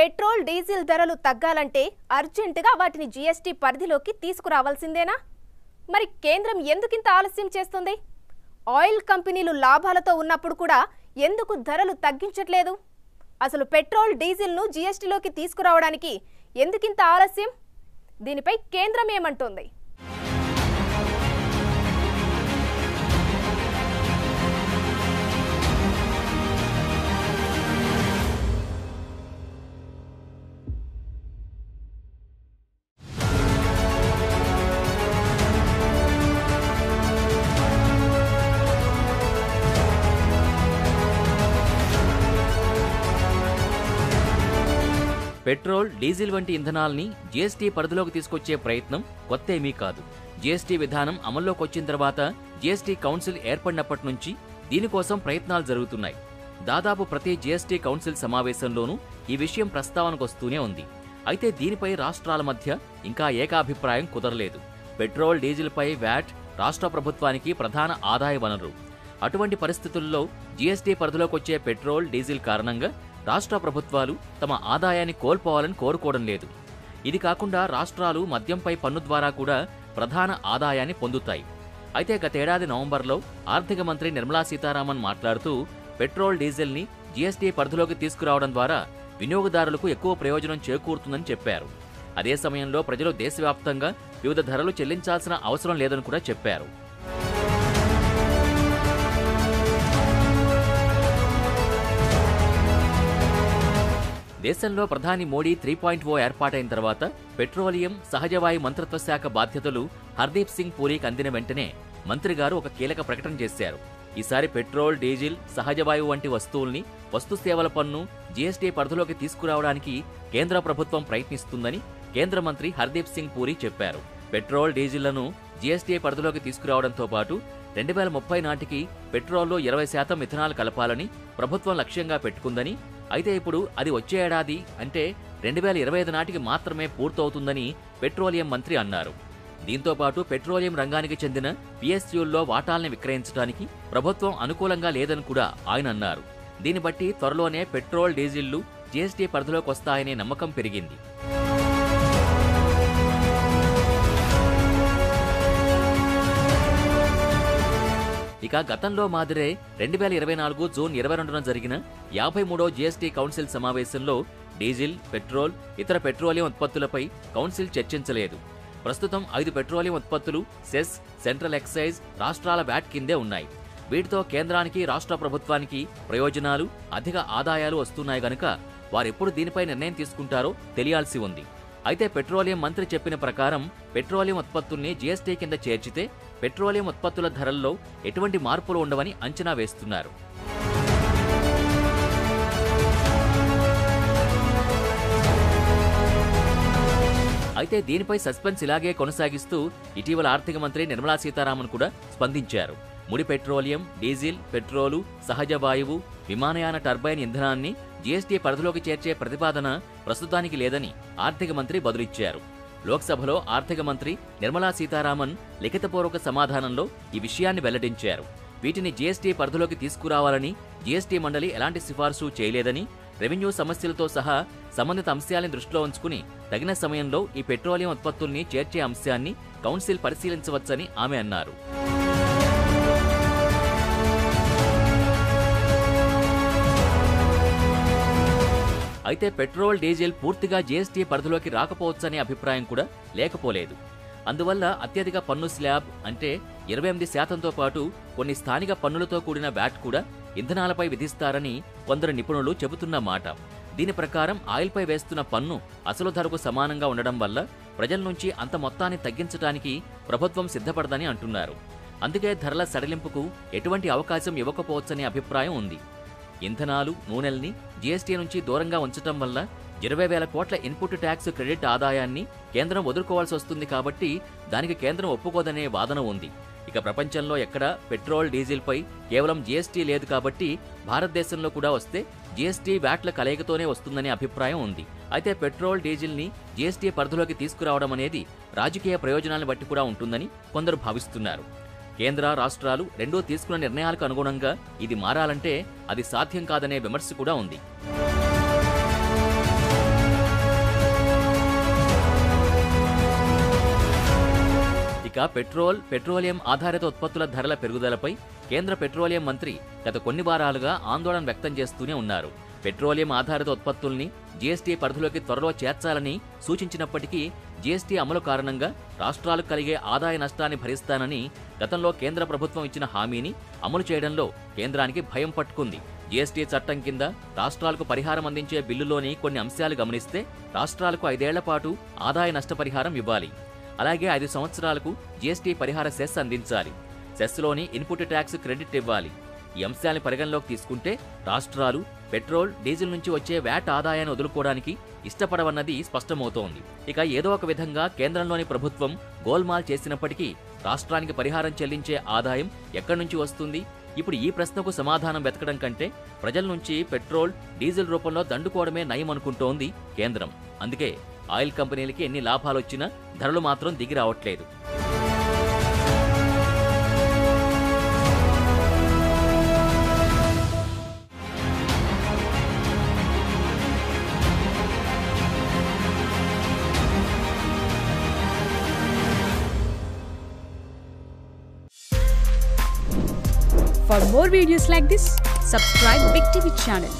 Petrol diesel ధరలు తగ్గాలంటే అర్జెంటుగా వాటిని జీఎస్టీ పరిధిలోకి తీసుకురావాల్సిందేనా? మరి కేంద్రం ఎందుకింత ఆలస్యం చేస్తుంది? ఆయిల్ కంపెనీలు లాభాలతో ఉన్నప్పుడు కూడా ఎందుకు ధరలు తగ్గించట్లేదు? అసలు పెట్రోల్ డీజిల్ను జీఎస్టీలోకి తీసుకురావడానికి ఎందుకింత ఆలస్యం? దీనిపై కేంద్రం ఏమంటోంది? పెట్రోల్, డీజిల్ వంటి ఇంధనాల్ని జీఎస్టీ పరిధిలోకి తీసుకొచ్చే ప్రయత్నం కొత్త ఏమీ కాదు. జీఎస్టీ విధానం అమల్లోకి వచ్చిన తర్వాత జీఎస్టీ కౌన్సిల్ ఏర్పడినప్పటి నుంచి దీనికోసం ప్రయత్నాలు జరుగుతున్నాయి. దాదాపు ప్రతి జీఎస్టీ కౌన్సిల్ సమావేశంలోనూ ఈ విషయం ప్రస్తావనకు వస్తూనే ఉంది. అయితే దీనిపై రాష్ట్రాల మధ్య ఇంకా ఏకాభిప్రాయం కుదరలేదు. పెట్రోల్, డీజిల్పై వ్యాట్ రాష్ట్ర ప్రభుత్వానికి ప్రధాన ఆదాయ వనరు. అటువంటి పరిస్థితుల్లో జీఎస్టీ పరిధిలోకి వచ్చే పెట్రోల్, డీజిల్ కారణంగా రాష్ట్ర ప్రభుత్వాలు తమ ఆదాయాన్ని కోల్పోవాలని కోరుకోవడం లేదు. ఇది కాకుండా రాష్ట్రాలు మద్యంపై పన్ను ద్వారా కూడా ప్రధాన ఆదాయాన్ని పొందుతాయి. అయితే గతేడాది నవంబర్లో ఆర్థిక మంత్రి నిర్మలా సీతారామన్ మాట్లాడుతూ పెట్రోల్, డీజిల్ని జీఎస్టీ పరిధిలోకి తీసుకురావడం ద్వారా వినియోగదారులకు ఎక్కువ ప్రయోజనం చేకూరుతుందని చెప్పారు. అదే సమయంలో ప్రజలు దేశవ్యాప్తంగా వివిధ ధరలు చెల్లించాల్సిన అవసరం లేదని కూడా చెప్పారు. దేశంలో ప్రధాని మోడీ 3.0 ఏర్పాటైన తర్వాత పెట్రోలియం, సహజవాయు మంత్రిత్వ శాఖ బాధ్యతలు హర్దీప్ సింగ్ పూరికి అందిన వెంటనే మంత్రిగారు ఒక కీలక ప్రకటన చేశారు. ఈసారి పెట్రోల్, డీజిల్, సహజవాయువు వంటి వస్తువుల్ని వస్తు సేవల పన్ను జీఎస్టీ పరిధిలోకి తీసుకురావడానికి కేంద్ర ప్రభుత్వం ప్రయత్నిస్తుందని కేంద్ర మంత్రి హర్దీప్ సింగ్ పూరి చెప్పారు. పెట్రోల్, డీజిళ్లను జీఎస్టీ పరిధిలోకి తీసుకురావడంతో పాటు 2030 నాటికి పెట్రోల్లో 20% ఇథనాల్ కలపాలని ప్రభుత్వం లక్ష్యంగా పెట్టుకుందని, అయితే ఇప్పుడు అది వచ్చే ఏడాది అంటే 2025 నాటికి మాత్రమే పూర్తవుతుందని పెట్రోలియం మంత్రి అన్నారు. దీంతో పాటు పెట్రోలియం రంగానికి చెందిన పిఎస్యూల్లో వాటాల్ని విక్రయించడానికి ప్రభుత్వం అనుకూలంగా లేదని కూడా ఆయన అన్నారు. దీన్ని బట్టి త్వరలోనే పెట్రోల్, డీజిళ్లు జీఎస్టీ పరిధిలోకి వస్తాయనే నమ్మకం పెరిగింది. ఇక గతంలో మాదిరే 2024 జూన్ 22న జరిగిన 53వ జీఎస్టీ కౌన్సిల్ సమావేశంలో డీజిల్, పెట్రోల్, ఇతర పెట్రోలియం ఉత్పత్తులపై కౌన్సిల్ చర్చించలేదు. ప్రస్తుతం 5 పెట్రోలియం ఉత్పత్తులు సెస్, సెంట్రల్ ఎక్సైజ్, రాష్ట్రాల వ్యాట్ కిందే ఉన్నాయి. వీటితో కేంద్రానికి, రాష్ట్ర ప్రభుత్వానికి ప్రయోజనాలు, అధిక ఆదాయాలు వస్తున్నాయి గనుక వారెప్పుడు దీనిపై నిర్ణయం తీసుకుంటారో తెలియాల్సి ఉంది. అయితే పెట్రోలియం మంత్రి చెప్పిన ప్రకారం పెట్రోలియం ఉత్పత్తుల్ని జీఎస్టీ కింద చేర్చితే పెట్రోలియం ఉత్పత్తుల ధరల్లో ఎటువంటి మార్పులు ఉండవని అంచనా వేస్తున్నారు. అయితే దీనిపై సస్పెన్స్ ఇలాగే కొనసాగిస్తూ ఇటీవల ఆర్థిక మంత్రి నిర్మలా సీతారామన్ కూడా స్పందించారు. ముడి పెట్రోలియం, డీజిల్, పెట్రోలు, సహజ వాయువు, విమానయాన టర్బైన్ ఇంధనాన్ని జీఎస్టీ పరిధిలోకి చేర్చే ప్రతిపాదన ప్రస్తుతానికి లేదని ఆర్థిక మంత్రి బదులిచ్చారు. లోక్సభలో ఆర్థిక మంత్రి నిర్మలా సీతారామన్ లిఖితపూర్వక సమాధానంలో ఈ విషయాన్ని వెల్లడించారు. వీటిని జీఎస్టీ పరిధిలోకి తీసుకురావాలని జీఎస్టీ మండలి ఎలాంటి సిఫార్సు చేయలేదని, రెవెన్యూ సమస్యలతో సహా సంబంధిత అంశాలను దృష్టిలో ఉంచుకుని తగిన సమయంలో ఈ పెట్రోలియం ఉత్పత్తుల్ని చేర్చే అంశాన్ని కౌన్సిల్ పరిశీలించవచ్చని ఆమె అన్నారు. అయితే పెట్రోల్, డీజిల్ పూర్తిగా జీఎస్టీ పరిధిలోకి రాకపోవచ్చనే అభిప్రాయం కూడా లేకపోలేదు. అందువల్ల అత్యధిక పన్ను స్లాబ్ అంటే 28%తో పాటు కొన్ని స్థానిక పన్నులతో కూడిన వ్యాట్ కూడా ఇంధనాలపై విధిస్తారని కొందరు నిపుణులు చెబుతున్న మాట. దీని ప్రకారం ఆయిల్పై వేస్తున్న పన్ను అసలు ధరకు సమానంగా ఉండడం వల్ల ప్రజల నుంచి అంత మొత్తాన్ని తగ్గించడానికి ప్రభుత్వం సిద్ధపడదని అంటున్నారు. అందుకే ధరల సడలింపుకు ఎటువంటి అవకాశం ఇవ్వకపోవచ్చనే అభిప్రాయం ఉంది. ఇంధనాలు, నూనెల్ని జీఎస్టీ నుంచి దూరంగా ఉంచటం వల్ల 20,000 కోట్ల ఇన్పుట్ ట్యాక్స్ క్రెడిట్ ఆదాయాన్ని కేంద్రం వదులుకోవాల్సి వస్తుంది కాబట్టి దానికి కేంద్రం ఒప్పుకోదనే వాదన ఉంది. ఇక ప్రపంచంలో ఎక్కడా పెట్రోల్, డీజిల్పై కేవలం జీఎస్టీ లేదు కాబట్టి భారతదేశంలో కూడా వస్తే జీఎస్టీ, వ్యాట్ల కలయికతోనే వస్తుందనే అభిప్రాయం ఉంది. అయితే పెట్రోల్, డీజిల్ని జీఎస్టీ పరిధిలోకి తీసుకురావడం అనేది రాజకీయ ప్రయోజనాలను బట్టి కూడా ఉంటుందని కొందరు భావిస్తున్నారు. కేంద్ర, రాష్ట్రాలు రెండూ తీసుకున్న నిర్ణయాలకు అనుగుణంగా ఇది మారాలంటే అది సాధ్యం కాదనే విమర్శ కూడా ఉంది. పెట్రోలియం ఆధారిత ఉత్పత్తుల ధరల పెరుగుదలపై కేంద్ర పెట్రోలియం మంత్రి గత కొన్ని వారాలుగా ఆందోళన వ్యక్తం చేస్తూనే ఉన్నారు. పెట్రోలియం ఆధారిత ఉత్పత్తుల్ని జీఎస్టీ పరిధిలోకి త్వరలో చేర్చాలని సూచించినప్పటికీ జీఎస్టీ అమలు కారణంగా రాష్ట్రాలకు కలిగే ఆదాయ నష్టాన్ని భరిస్తానని గతంలో కేంద్ర ప్రభుత్వం ఇచ్చిన హామీని అమలు చేయడంలో కేంద్రానికి భయం పట్టుకుంది. జీఎస్టీ చట్టం కింద రాష్ట్రాలకు పరిహారం అందించే బిల్లులోని కొన్ని అంశాలు గమనిస్తే రాష్ట్రాలకు 5 ఏళ్ల పాటు ఆదాయ నష్టపరిహారం ఇవ్వాలి. అలాగే 5 సంవత్సరాలకు జీఎస్టీ పరిహార సెస్ అందించాలి. సెస్లోని ఇన్పుట్ ట్యాక్స్ క్రెడిట్ ఇవ్వాలి. ఈ అంశాన్ని పరిగణలోకి తీసుకుంటే రాష్ట్రాలు పెట్రోల్, డీజిల్ నుంచి వచ్చే వ్యాట్ ఆదాయాన్ని వదులుకోవడానికి ఇష్టపడవన్నది స్పష్టమవుతోంది. ఇక ఏదో ఒక విధంగా కేంద్రంలోని ప్రభుత్వం గోల్మాల్ చేసినప్పటికీ రాష్ట్రానికి పరిహారం చెల్లించే ఆదాయం ఎక్కడి నుంచి వస్తుంది? ఇప్పుడు ఈ ప్రశ్నకు సమాధానం వెతకడం కంటే ప్రజల నుంచి పెట్రోల్, డీజిల్ రూపంలో దండుకోవడమే నయం అనుకుంటోంది కేంద్రం. అందుకే ఆయిల్ కంపెనీలకి ఎన్ని లాభాలొచ్చినా ధరలు మాత్రం దిగి రావట్లేదు. For more videos like this, subscribe Big TV channel.